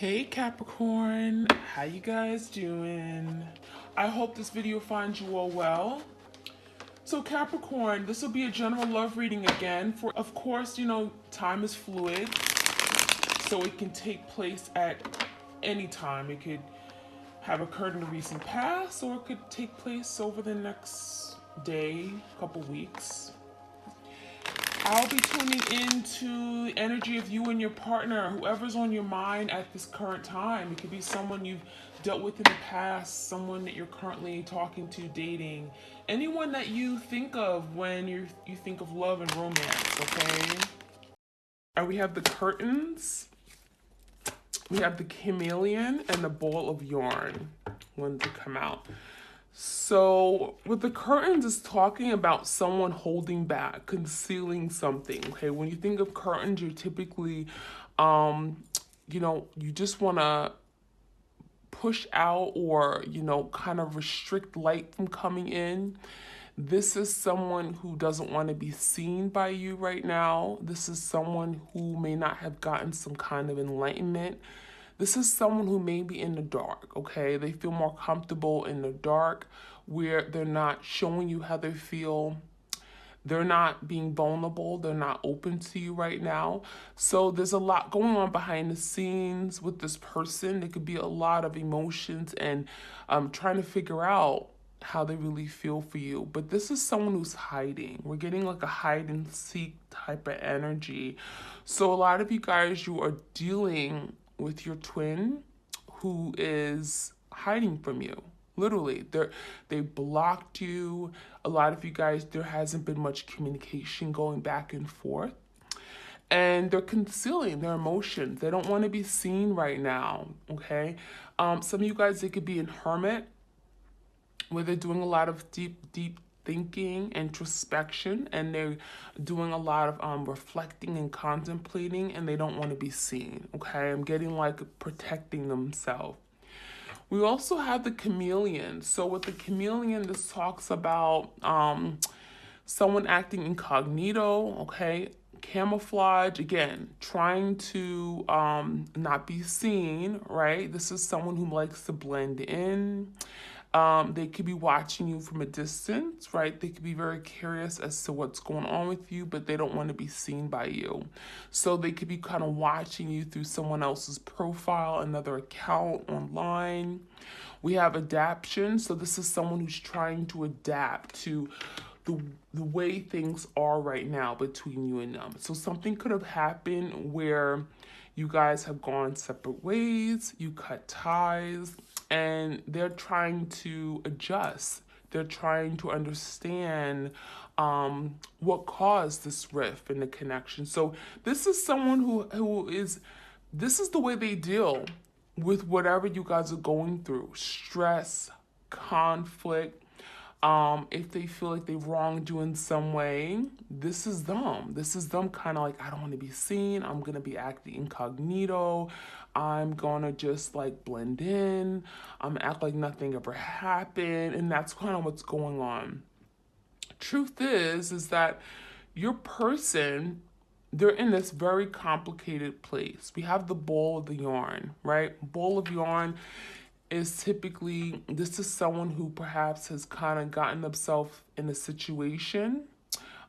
Hey Capricorn, how you guys doing? I hope this video finds you all well. So Capricorn, this will be a general love reading again. For of course, time is fluid, so it can take place at any time. It could have occurred in the recent past, or it could take place over the next day, couple weeks. I'll be tuning into the energy of you and your partner, whoever's on your mind at this current time. It could be someone you've dealt with in the past, someone that you're currently talking to, dating, anyone that you think of when you think of love and romance, okay? And we have the curtains, we have the chameleon, and the ball of yarn. One to come out. So with the curtains, is talking about someone holding back, concealing something. Okay, when you think of curtains, you're typically, you just want to push out or kind of restrict light from coming in. This is someone who doesn't want to be seen by you right now. This is someone who may not have gotten some kind of enlightenment. This is someone who may be in the dark, okay? They feel more comfortable in the dark where they're not showing you how they feel. They're not being vulnerable. They're not open to you right now. So there's a lot going on behind the scenes with this person. There could be a lot of emotions and trying to figure out how they really feel for you. But this is someone who's hiding. We're getting like a hide and seek type of energy. So a lot of you guys, you are dealing with your twin who is hiding from you. Literally, they blocked you. A lot of you guys, there hasn't been much communication going back and forth. And they're concealing their emotions. They don't want to be seen right now, okay? Some of you guys, they could be in hermit, where they're doing a lot of deep thinking, introspection, and they're doing a lot of reflecting and contemplating, and they don't want to be seen, okay? I'm getting like protecting themselves. We also have the chameleon. So with the chameleon, this talks about someone acting incognito, okay? Camouflage, again, trying to not be seen, right? This is someone who likes to blend in. They could be watching you from a distance, right? They could be very curious as to what's going on with you, but they don't want to be seen by you. So they could be kind of watching you through someone else's profile, another account online. We have adaptation. So this is someone who's trying to adapt to the way things are right now between you and them. So something could have happened where you guys have gone separate ways, you cut ties, and they're trying to adjust. They're trying to understand what caused this rift in the connection. So this is someone this is the way they deal with whatever you guys are going through. Stress, conflict. If they feel like they wronged you in some way, this is them. This is them kind of like, I don't want to be seen. I'm going to be acting incognito. I'm going to just like blend in. I'm act like nothing ever happened. And that's kind of what's going on. Truth is that your person, they're in this very complicated place. We have the ball of the yarn, right? Ball of yarn is typically, this is someone who perhaps has kind of gotten themselves in a situation.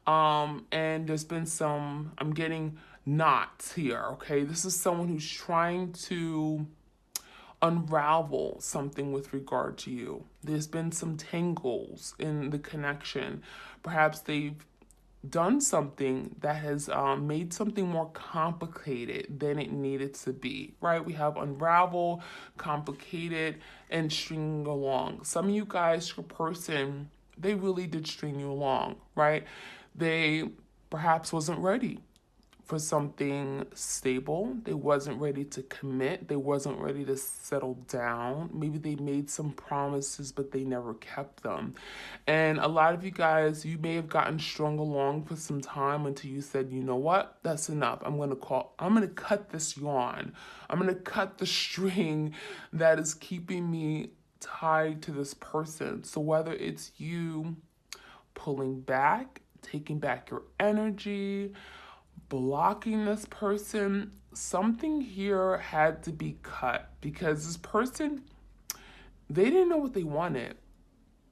And there's been I'm getting knots here, okay? This is someone who's trying to unravel something with regard to you. There's been some tangles in the connection. Perhaps they've done something that has made something more complicated than it needed to be, right? We have unravel, complicated, and stringing along. Some of you guys, your person, they really did string you along, right? They perhaps wasn't ready for something stable. They wasn't ready to commit. They wasn't ready to settle down. Maybe they made some promises, but they never kept them. And a lot of you guys, you may have gotten strung along for some time until you said, you know what, that's enough. I'm going to cut this yarn. I'm going to cut the string that is keeping me tied to this person. So whether it's you pulling back, taking back your energy, blocking this person, something here had to be cut because this person, they didn't know what they wanted.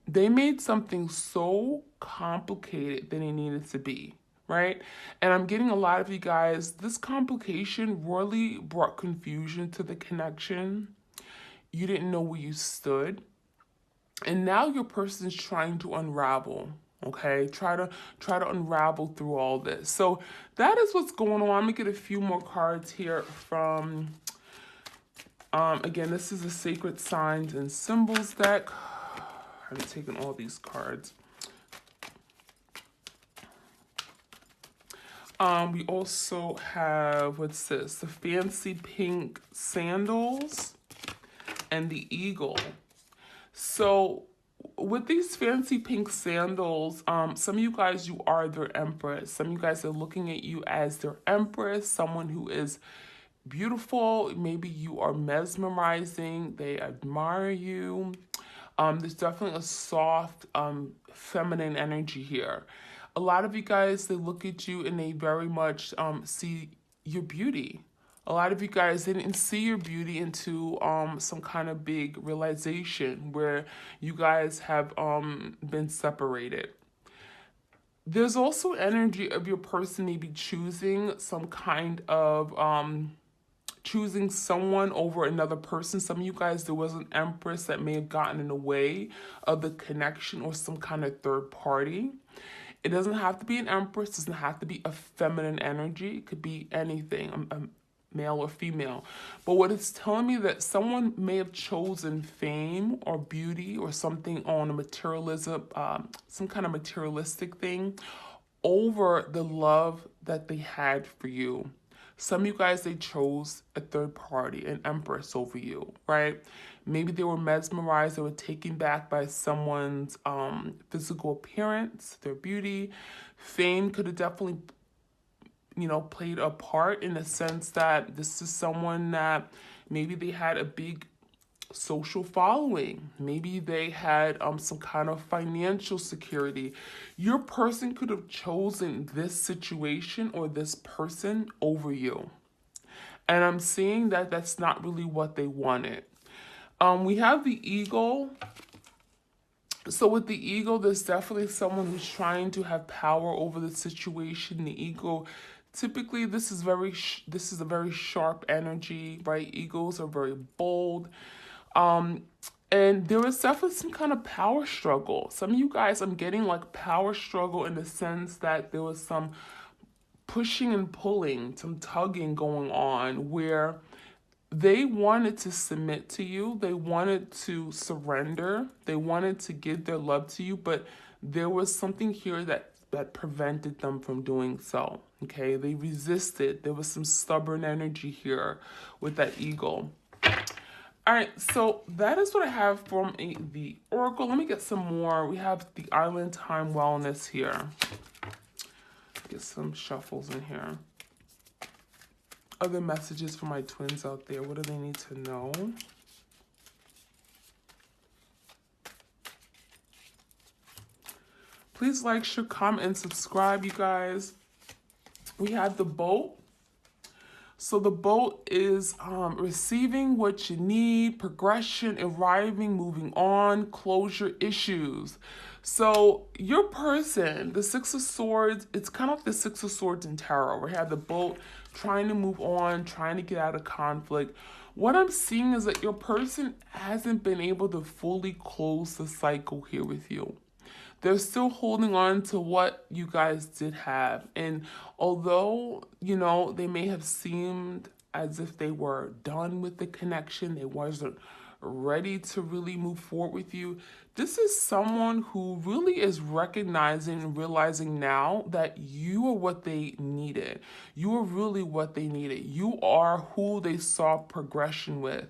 They made something so complicated than it needed to be, right? And I'm getting a lot of you guys, this complication really brought confusion to the connection. You didn't know where you stood. And now your person's trying to unravel. Okay, try to unravel through all this. So that is what's going on. I'm gonna get a few more cards here from again, this is a Sacred Signs and Symbols deck. I'm taking all these cards. We also have, what's this? The fancy pink sandals and the eagle. So with these fancy pink sandals, some of you guys, you are their empress. Some of you guys are looking at you as their empress, someone who is beautiful. Maybe you are mesmerizing. They admire you. There's definitely a soft, feminine energy here. A lot of you guys, they look at you and they very much see your beauty. A lot of you guys didn't see your beauty into some kind of big realization where you guys have been separated. There's also energy of your person maybe choosing some kind of choosing someone over another person. Some of you guys, there was an empress that may have gotten in the way of the connection or some kind of third party. It doesn't have to be an empress, doesn't have to be a feminine energy. It could be anything, male or female. But what it's telling me that someone may have chosen fame or beauty or something on a materialism, some kind of materialistic thing over the love that they had for you. Some of you guys, they chose a third party, an empress over you, right? Maybe they were mesmerized, they were taken back by someone's physical appearance, their beauty. Fame could have definitely, played a part in the sense that this is someone that maybe they had a big social following. Maybe they had some kind of financial security. Your person could have chosen this situation or this person over you. And I'm seeing that that's not really what they wanted. We have the eagle. So with the eagle, there's definitely someone who's trying to have power over the situation. The eagle, typically, this is a very sharp energy, right? Eagles are very bold. And there was definitely some kind of power struggle. Some of you guys, I'm getting like power struggle in the sense that there was some pushing and pulling, some tugging going on where they wanted to submit to you. They wanted to surrender. They wanted to give their love to you, but there was something here that prevented them from doing so. Okay, they resisted. There was some stubborn energy here with that eagle. All right, so that is what I have from the Oracle. Let me get some more. We have the Island Time Wellness here. Get some shuffles in here. Other messages for my twins out there. What do they need to know? Please like, share, comment, and subscribe, you guys. We have the boat. So the boat is receiving what you need, progression, arriving, moving on, closure, issues. So your person, the Six of Swords, it's kind of like the Six of Swords in tarot. We have the boat trying to move on, trying to get out of conflict. What I'm seeing is that your person hasn't been able to fully close the cycle here with you. They're still holding on to what you guys did have. And although, they may have seemed as if they were done with the connection, they wasn't ready to really move forward with you, this is someone who really is recognizing and realizing now that you are what they needed. You are really what they needed. You are who they saw progression with.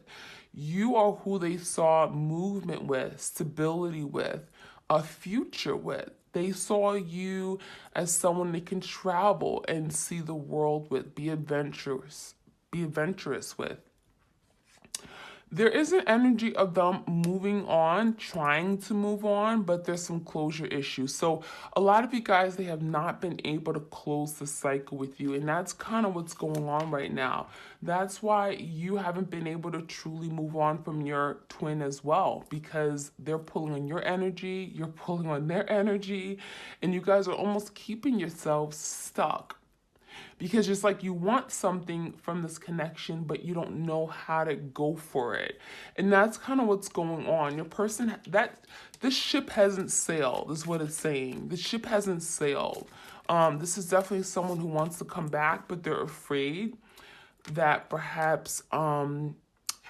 You are who they saw movement with, stability with, a future with. They saw you as someone they can travel and see the world with, be adventurous with. There is an energy of them moving on, trying to move on, but there's some closure issues. So a lot of you guys, they have not been able to close the cycle with you. And that's kind of what's going on right now. That's why you haven't been able to truly move on from your twin as well, because they're pulling on your energy, you're pulling on their energy, and you guys are almost keeping yourselves stuck. Because it's like you want something from this connection, but you don't know how to go for it. And that's kind of what's going on. Your person, this ship hasn't sailed, is what it's saying. The ship hasn't sailed. This is definitely someone who wants to come back, but they're afraid that perhaps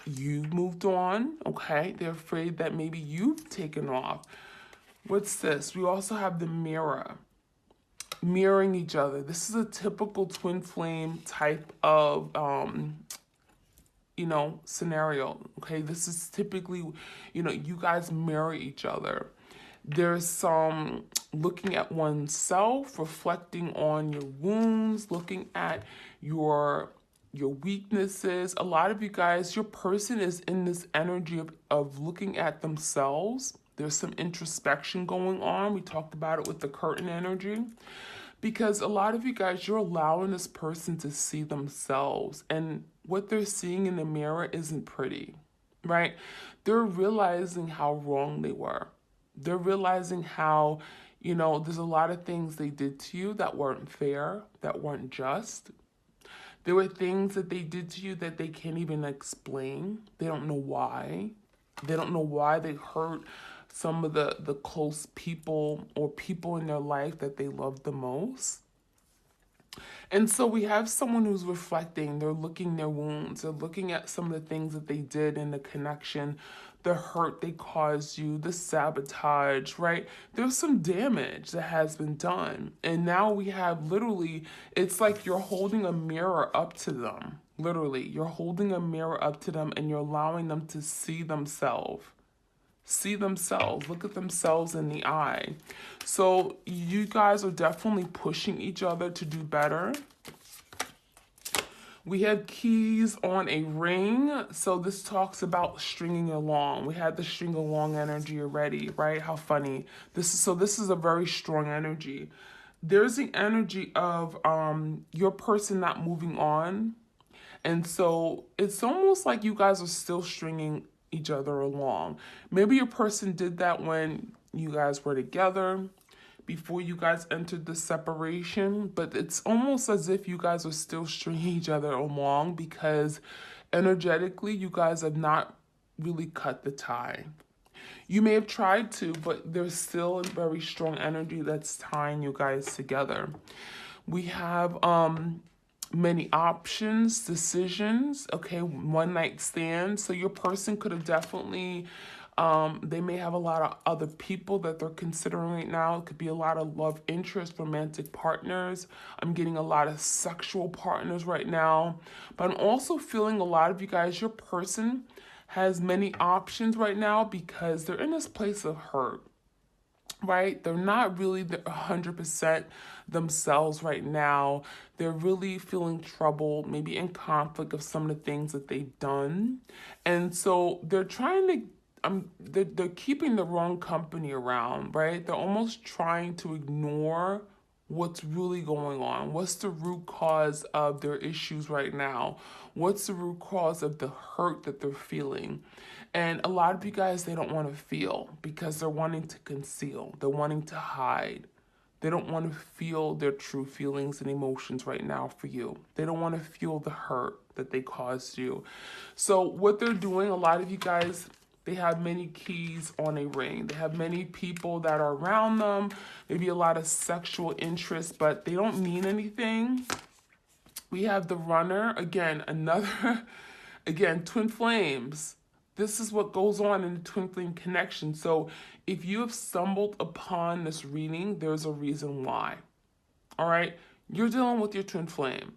you've moved on, okay? They're afraid that maybe you've taken off. What's this? We also have the mirror. Mirroring each other. This is a typical twin flame type of, scenario. Okay, this is typically, you guys mirror each other. There's some looking at oneself, reflecting on your wounds, looking at your weaknesses. A lot of you guys, your person is in this energy of looking at themselves. There's some introspection going on. We talked about it with the curtain energy. Because a lot of you guys, you're allowing this person to see themselves. And what they're seeing in the mirror isn't pretty, right? They're realizing how wrong they were. They're realizing how, there's a lot of things they did to you that weren't fair, that weren't just. There were things that they did to you that they can't even explain. They don't know why. They don't know why they hurt some of the close people or people in their life that they love the most. And so we have someone who's reflecting, they're looking their wounds, they're looking at some of the things that they did in the connection, the hurt they caused you, the sabotage, right? There's some damage that has been done. And now we have literally, it's like you're holding a mirror up to them. Literally, you're holding a mirror up to them and you're allowing them to see themselves. See themselves, look at themselves in the eye. So you guys are definitely pushing each other to do better. We have keys on a ring. So this talks about stringing along. We had the string along energy already, right? How funny. This is a very strong energy. There's the energy of your person not moving on. And so it's almost like you guys are still stringing each other along. Maybe your person did that when you guys were together, before you guys entered the separation, but it's almost as if you guys are still stringing each other along because energetically you guys have not really cut the tie. You may have tried to, but there's still a very strong energy that's tying you guys together. We have many options, decisions, okay, one night stands. So your person could have definitely, they may have a lot of other people that they're considering right now. It could be a lot of love interest, romantic partners. I'm getting a lot of sexual partners right now. But I'm also feeling a lot of you guys, your person has many options right now because they're in this place of hurt. Right? They're not really 100% themselves right now. They're really feeling troubled, maybe in conflict of some of the things that they've done. And so they're trying to, they're keeping the wrong company around, right? They're almost trying to ignore what's really going on. What's the root cause of their issues right now? What's the root cause of the hurt that they're feeling? And a lot of you guys, they don't want to feel because they're wanting to conceal. They're wanting to hide. They don't want to feel their true feelings and emotions right now for you. They don't want to feel the hurt that they caused you. So what they're doing, a lot of you guys, they have many keys on a ring. They have many people that are around them. Maybe a lot of sexual interest, but they don't mean anything. We have the runner. Again, twin flames. This is what goes on in the twin flame connection. So if you have stumbled upon this reading, there's a reason why. All right? You're dealing with your twin flame.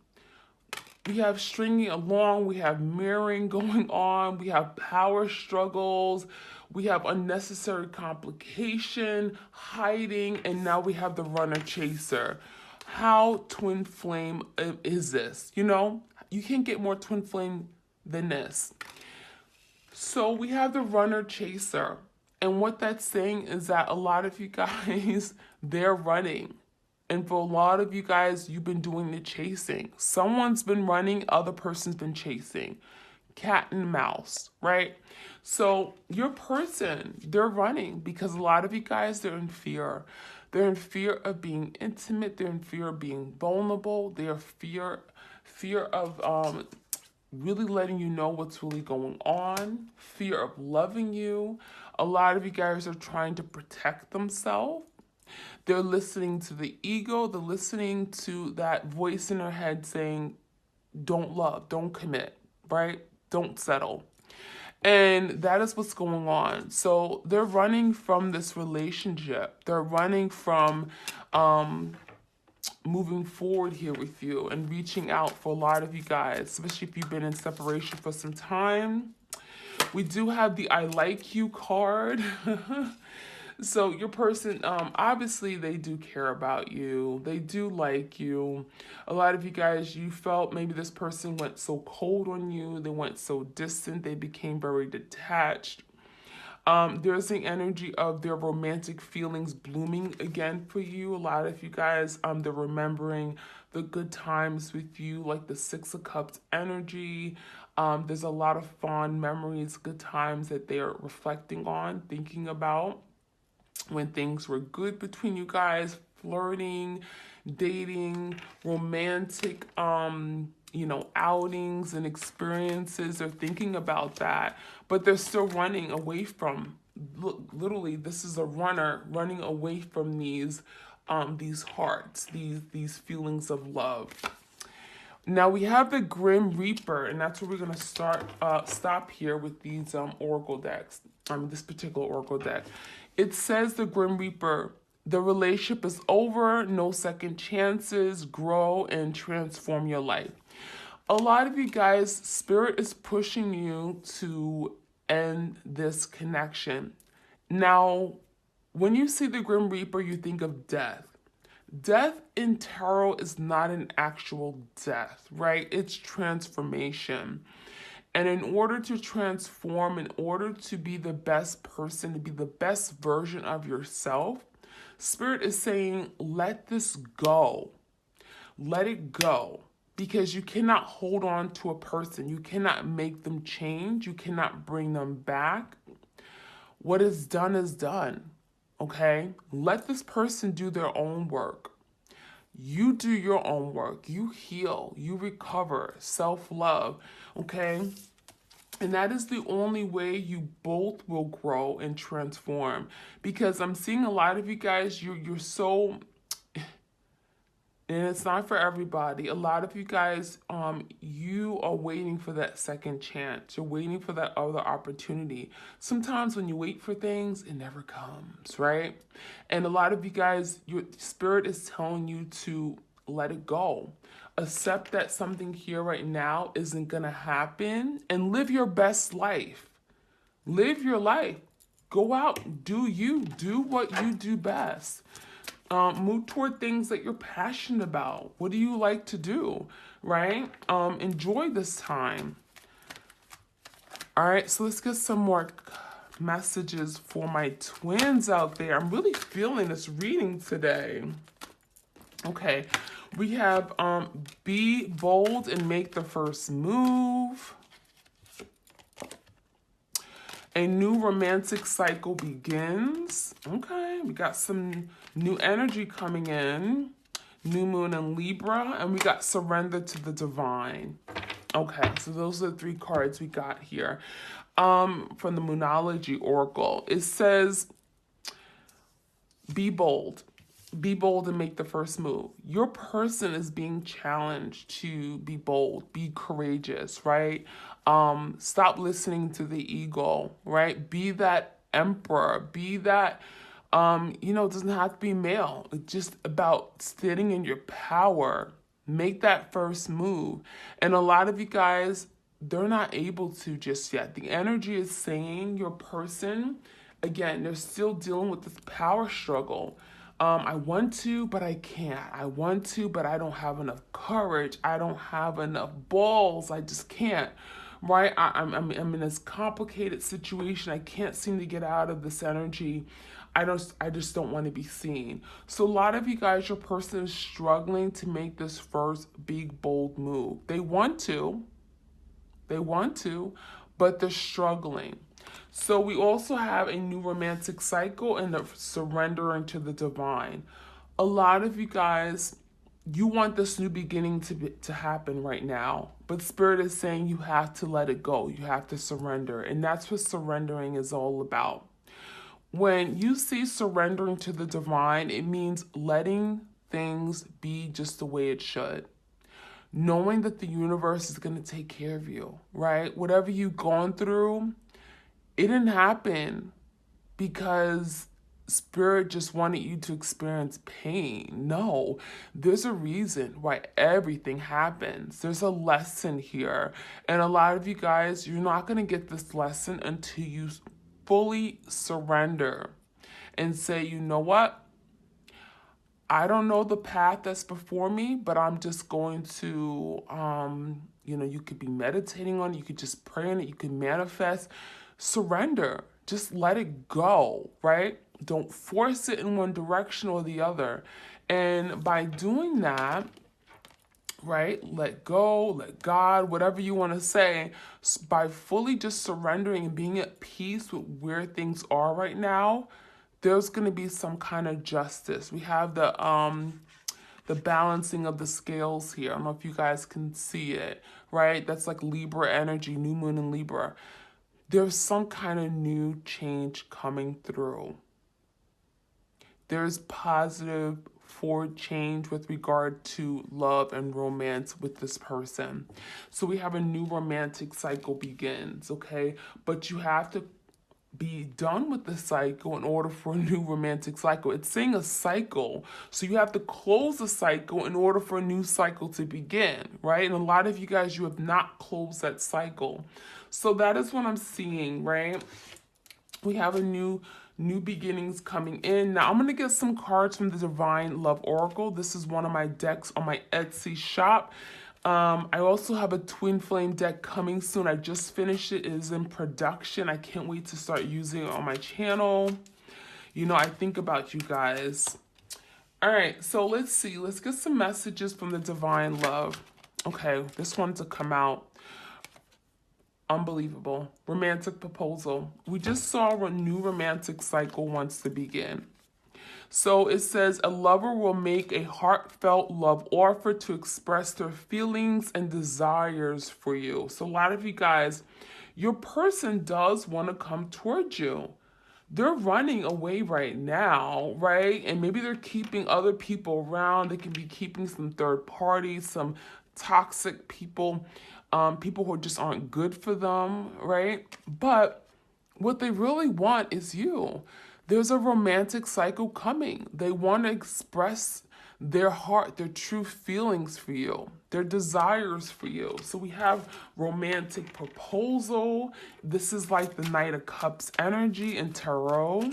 We have stringing along. We have mirroring going on. We have power struggles. We have unnecessary complication, hiding, and now we have the runner chaser. How twin flame is this? You can't get more twin flame than this. So we have the runner chaser. And what that's saying is that a lot of you guys, they're running. And for a lot of you guys, you've been doing the chasing. Someone's been running, other person's been chasing. Cat and mouse, right? So your person, they're running because a lot of you guys, they're in fear. They're in fear of being intimate. They're in fear of being vulnerable. They're fear of really letting you know what's really going on, fear of loving you. A lot of you guys are trying to protect themselves. They're listening to the ego, they're listening to that voice in their head saying, don't love, don't commit, right? Don't settle. And that is what's going on. So they're running from this relationship. They're running from moving forward here with you and reaching out for a lot of you guys, especially if you've been in separation for some time. We do have the I like you card. So your person, obviously they do care about you. They do like you. A lot of you guys, you felt maybe this person went so cold on you. They went so distant. They became very detached. There's the energy of their romantic feelings blooming again for you. A lot of you guys, they're remembering the good times with you, like the Six of Cups energy. There's a lot of fond memories, good times that they're reflecting on, thinking about when things were good between you guys, flirting, dating, romantic, outings and experiences. They're thinking about that, but they're still running away from, literally, this is a runner running away from these hearts, these feelings of love. Now we have the Grim Reaper, and that's where we're gonna stop here with these oracle decks. This particular oracle deck. It says the Grim Reaper, the relationship is over, no second chances, grow and transform your life. A lot of you guys, Spirit is pushing you to end this connection. Now, when you see the Grim Reaper, you think of death. Death in tarot is not an actual death, right? It's transformation. And in order to transform, in order to be the best person, to be the best version of yourself, Spirit is saying, let this go. Let it go. Because you cannot hold on to a person. You cannot make them change. You cannot bring them back. What is done, okay? Let this person do their own work. You do your own work. You heal. You recover. Self-love. Okay? And that is the only way you both will grow and transform. Because I'm seeing a lot of you guys, you're so... And it's not for everybody. A lot of you guys, you are waiting for that second chance. You're waiting for that other opportunity. Sometimes when you wait for things, it never comes, right? And a lot of you guys, your Spirit is telling you to let it go. Accept that something here right now isn't going to happen and live your best life. Live your life. Go out, do you. Do what you do best. Move toward things that you're passionate about. What do you like to do, right? Enjoy this time. All right, so let's get some more messages for my twins out there. I'm really feeling this reading today. Okay, we have be bold and make the first move. A new romantic cycle begins. Okay, we got some new energy coming in. New moon in Libra, and we got surrender to the divine. Okay, so those are the three cards we got here. From the Moonology Oracle. It says, be bold. Be bold and make the first move. Your person is being challenged to be bold, be courageous, right? Stop listening to the ego, right? Be that emperor, be that, it doesn't have to be male. It's just about sitting in your power. Make that first move. And a lot of you guys, they're not able to just yet. The energy is saying your person, again, they're still dealing with this power struggle. I want to, but I can't. I want to, but I don't have enough courage. I don't have enough balls. I just can't, right? I'm in this complicated situation. I can't seem to get out of this energy. I just don't want to be seen. So a lot of you guys, your person is struggling to make this first big bold move. They want to, but they're struggling. So we also have a new romantic cycle and the surrendering to the divine. A lot of you guys, you want this new beginning to happen right now, but Spirit is saying you have to let it go. You have to surrender, and that's what surrendering is all about. When you see surrendering to the divine, it means letting things be just the way it should. Knowing that the universe is going to take care of you, right? Whatever you've gone through, it didn't happen because Spirit just wanted you to experience pain. No, there's a reason why everything happens. There's a lesson here. And a lot of you guys, you're not going to get this lesson until you fully surrender and say, you know what? I don't know the path that's before me, but I'm just going to, you could be meditating on it. You could just pray on it. You could manifest. Surrender. Just let it go, right? Don't force it in one direction or the other. And by doing that, right, let go, let God, whatever you want to say, by fully just surrendering and being at peace with where things are right now, there's going to be some kind of justice. We have the balancing of the scales here. I don't know if you guys can see it, right? That's like Libra energy, new moon in Libra. There's some kind of new change coming through. There's positive forward change with regard to love and romance with this person. So we have a new romantic cycle begins, okay? But you have to be done with the cycle in order for a new romantic cycle. It's saying a cycle, so you have to close the cycle in order for a new cycle to begin, right? And a lot of you guys, you have not closed that cycle. So that is what I'm seeing, right? We have a new beginnings coming in. Now I'm going to get some cards from the Divine Love Oracle. This is one of my decks on my Etsy shop. I also have a twin flame deck coming soon. I just finished it. It is in production. I can't wait to start using it on my channel. You know, I think about you guys. All right, so let's see. Let's get some messages from the Divine Love. Okay, this one to come out. Unbelievable. Romantic proposal. We just saw a new romantic cycle wants to begin. So it says a lover will make a heartfelt love offer to express their feelings and desires for you. So a lot of you guys, your person does want to come towards you. They're running away right now, right? And maybe they're keeping other people around. They can be keeping some third parties, some toxic people, people who just aren't good for them, right? But what they really want is you. There's a romantic cycle coming. They want to express their heart, their true feelings for you, their desires for you. So we have romantic proposal. This is like the Knight of Cups energy in tarot.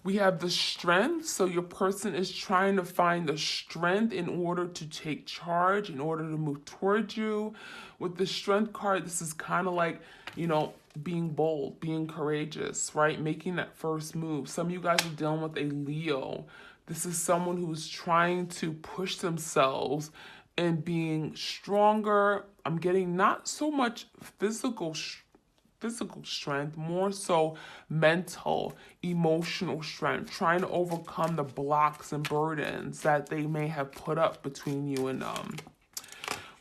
We have the strength. So your person is trying to find the strength in order to take charge, in order to move towards you. With the strength card, this is kind of like, you know, being bold, being courageous, right? Making that first move. Some of you guys are dealing with a Leo. This is someone who's trying to push themselves and being stronger. I'm getting not so much physical strength, more so mental, emotional strength, trying to overcome the blocks and burdens that they may have put up between you and them.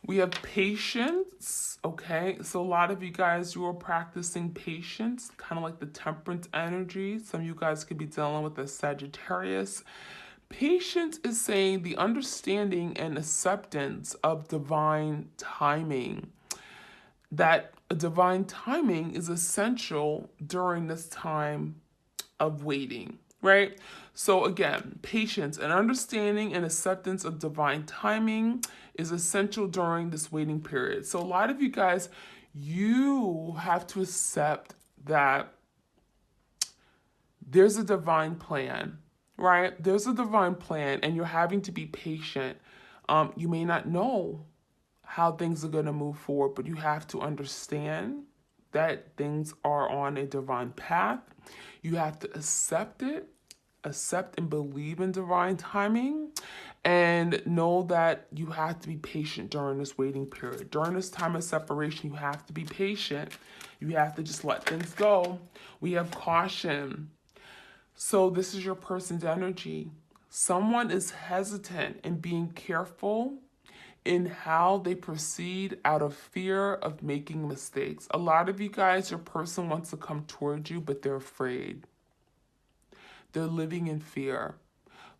We have patience, okay? So a lot of you guys, you are practicing patience, kind of like the temperance energy. Some of you guys could be dealing with a Sagittarius. Patience is saying the understanding and acceptance of divine timing. That divine timing is essential during this time of waiting, right? So again, patience and understanding and acceptance of divine timing is essential during this waiting period. So a lot of you guys, you have to accept that there's a divine plan, right? There's a divine plan and you're having to be patient. You may not know how things are going to move forward, but you have to understand that things are on a divine path. You have to accept it, accept and believe in divine timing, and know that you have to be patient during this waiting period. During this time of separation, you have to be patient. You have to just let things go. We have caution. So this is your person's energy. Someone is hesitant and being careful in how they proceed out of fear of making mistakes. A lot of you guys, your person wants to come towards you, but they're afraid. They're living in fear.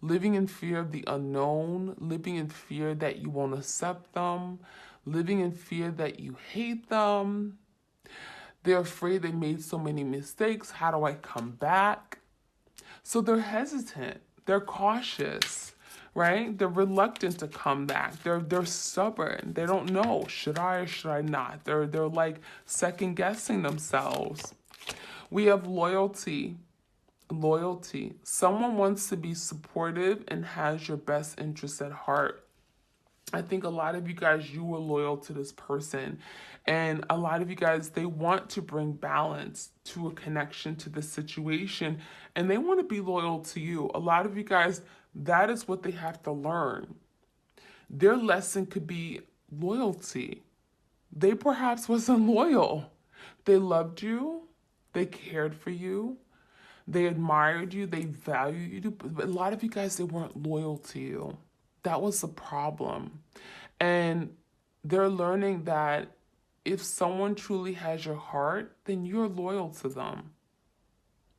Living in fear of the unknown, living in fear that you won't accept them, living in fear that you hate them. They're afraid they made so many mistakes. How do I come back? So they're hesitant. They're cautious, right? They're reluctant to come back. They're stubborn. They don't know, should I or should I not? They're like second guessing themselves. We have loyalty. Loyalty. Someone wants to be supportive and has your best interests at heart. I think a lot of you guys, you were loyal to this person. And a lot of you guys, they want to bring balance to a connection to the situation. And they want to be loyal to you. A lot of you guys, that is what they have to learn. Their lesson could be loyalty. They perhaps wasn't loyal. They loved you. They cared for you. They admired you. They valued you. But a lot of you guys, they weren't loyal to you. That was the problem. And they're learning that if someone truly has your heart, then you're loyal to them,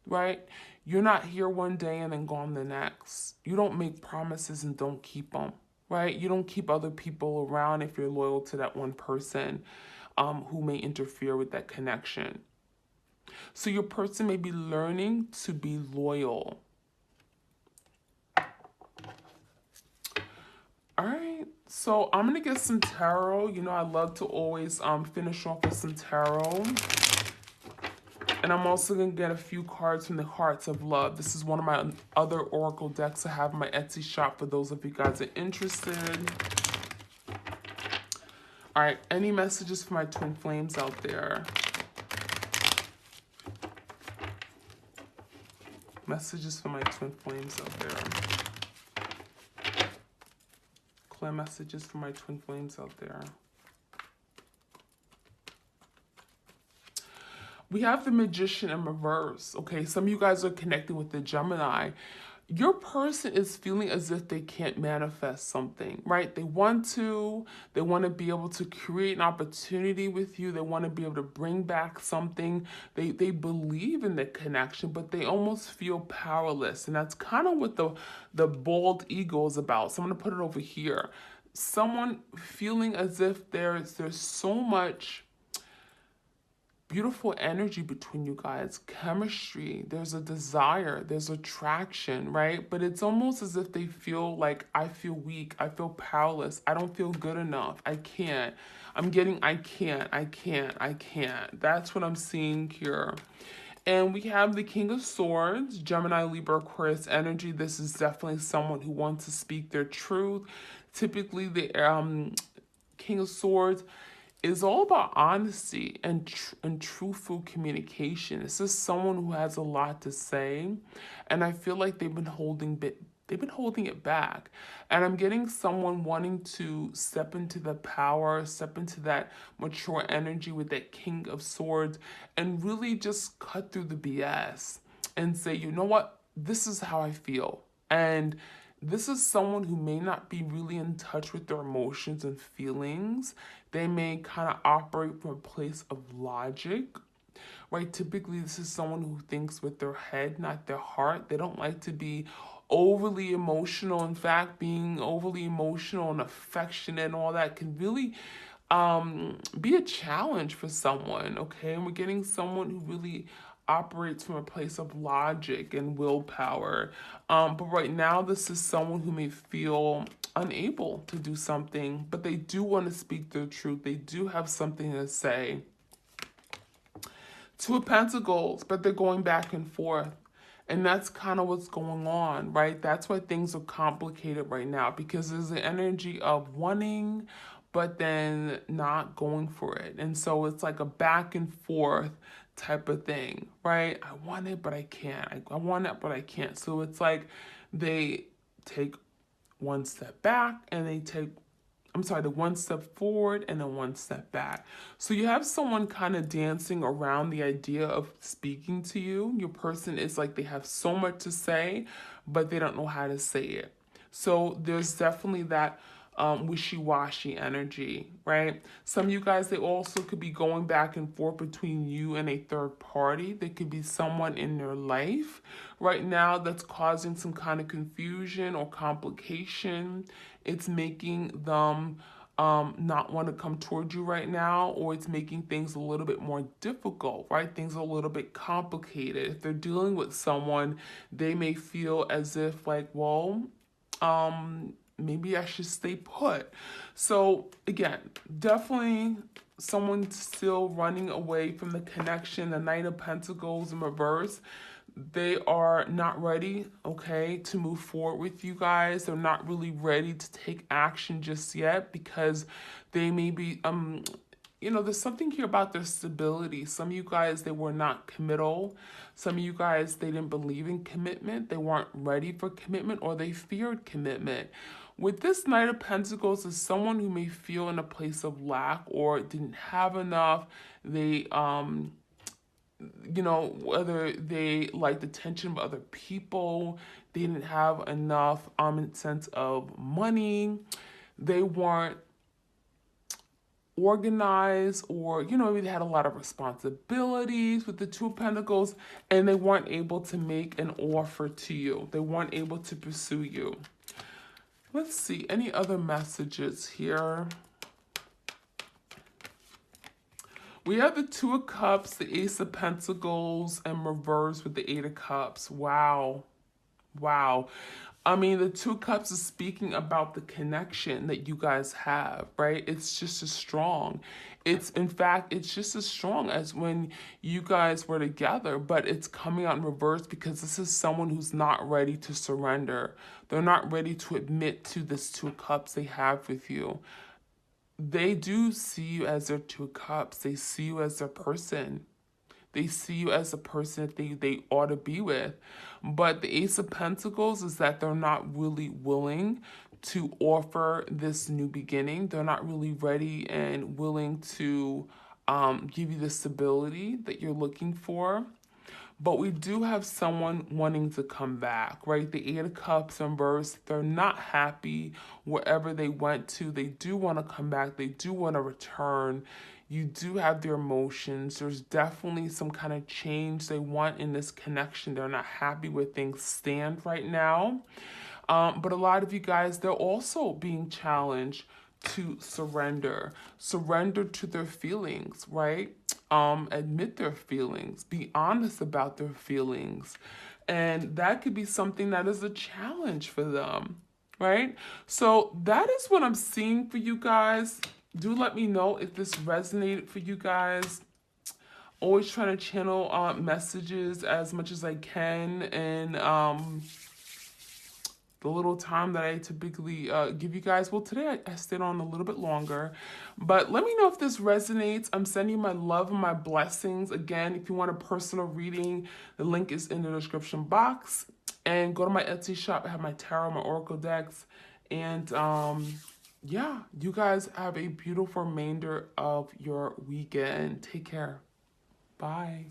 right? You're not here one day and then gone the next. You don't make promises and don't keep them, right? You don't keep other people around if you're loyal to that one person who may interfere with that connection. So your person may be learning to be loyal. All right, so I'm going to get some tarot. You know, I love to always finish off with some tarot. And I'm also going to get a few cards from the Hearts of Love. This is one of my other oracle decks I have in my Etsy shop for those of you guys that are interested. All right, any messages for my twin flames out there? Messages for my twin flames out there. Clear messages for my twin flames out there. We have the Magician in reverse, okay? Some of you guys are connecting with the Gemini. Your person is feeling as if they can't manifest something, right? They want to be able to create an opportunity with you. They want to be able to bring back something. They believe in the connection, but they almost feel powerless. And that's kind of what the bald eagle is about. So I'm going to put it over here. Someone feeling as if there's so much beautiful energy between you guys, chemistry, there's a desire, there's attraction, right? But it's almost as if they feel like, I feel weak, I feel powerless, I don't feel good enough, I can't. I'm getting, I can't. That's what I'm seeing here. And we have the King of Swords, Gemini, Libra, Aquarius energy. This is definitely someone who wants to speak their truth. Typically, the King of Swords is all about honesty and truthful communication. This is someone who has a lot to say, and I feel like they've been holding it back. And I'm getting someone wanting to step into the power, step into that mature energy with that King of Swords, and really just cut through the BS and say, you know what, this is how I feel. And this is someone who may not be really in touch with their emotions and feelings. They may kind of operate from a place of logic, right? Typically, this is someone who thinks with their head, not their heart. They don't like to be overly emotional. In fact, being overly emotional and affectionate and all that can really be a challenge for someone, okay? And we're getting someone who really operates from a place of logic and willpower. But right now, this is someone who may feel unable to do something, but they do want to speak their truth. They do have something to say. Two of Pentacles, but they're going back and forth. And that's kind of what's going on, right? That's why things are complicated right now, because there's the energy of wanting, but then not going for it. And so it's like a back and forth type of thing, right? I want it, but I can't. I want it, but I can't. So it's like they take one step back and the one step forward and then one step back. So you have someone kind of dancing around the idea of speaking to you. Your person is like they have so much to say, but they don't know how to say it. So there's definitely that wishy-washy energy, right? Some of you guys, they also could be going back and forth between you and a third party. There could be someone in their life right now that's causing some kind of confusion or complication. It's making them not want to come towards you right now, or it's making things a little bit more difficult, right? Things are a little bit complicated. If they're dealing with someone, they may feel as if like, well, maybe I should stay put. So again, definitely someone still running away from the connection. The Knight of Pentacles in reverse. They are not ready, okay, to move forward with you guys. They're not really ready to take action just yet because they may be, there's something here about their stability. Some of you guys, they were not committal. Some of you guys, they didn't believe in commitment. They weren't ready for commitment, or they feared commitment. With this Knight of Pentacles is someone who may feel in a place of lack or didn't have enough. They, whether they liked the attention of other people, they didn't have enough sense of money, they weren't organized, or maybe they had a lot of responsibilities with the Two of Pentacles, and they weren't able to make an offer to you. They weren't able to pursue you. Let's see, any other messages here? We have the Two of Cups, the Ace of Pentacles, and reverse with the Eight of Cups. Wow. Wow. I mean, the Two of Cups is speaking about the connection that you guys have, right? It's just as strong. In fact, it's just as strong as when you guys were together, but it's coming out in reverse because this is someone who's not ready to surrender. They're not ready to admit to this Two of Cups they have with you. They do see you as their Two of Cups. They see you as their person. They see you as a person that they ought to be with. But the Ace of Pentacles is that they're not really willing to offer this new beginning. They're not really ready and willing to give you the stability that you're looking for. But we do have someone wanting to come back, right? The Eight of Cups in reverse, they're not happy wherever they went to. They do want to come back. They do want to return. You do have their emotions. There's definitely some kind of change they want in this connection. They're not happy where things stand right now. But a lot of you guys, they're also being challenged to surrender to their feelings, right? Admit their feelings, be honest about their feelings. And that could be something that is a challenge for them, right? So that is what I'm seeing for you guys. Do let me know if this resonated for you guys. Always trying to channel messages as much as I can, and the little time that I typically give you guys. Well, today I stayed on a little bit longer, but let me know if this resonates. I'm sending you my love and my blessings. Again, if you want a personal reading, the link is in the description box, and go to my Etsy shop. I have my tarot, my oracle decks, and yeah, you guys have a beautiful remainder of your weekend. Take care. Bye.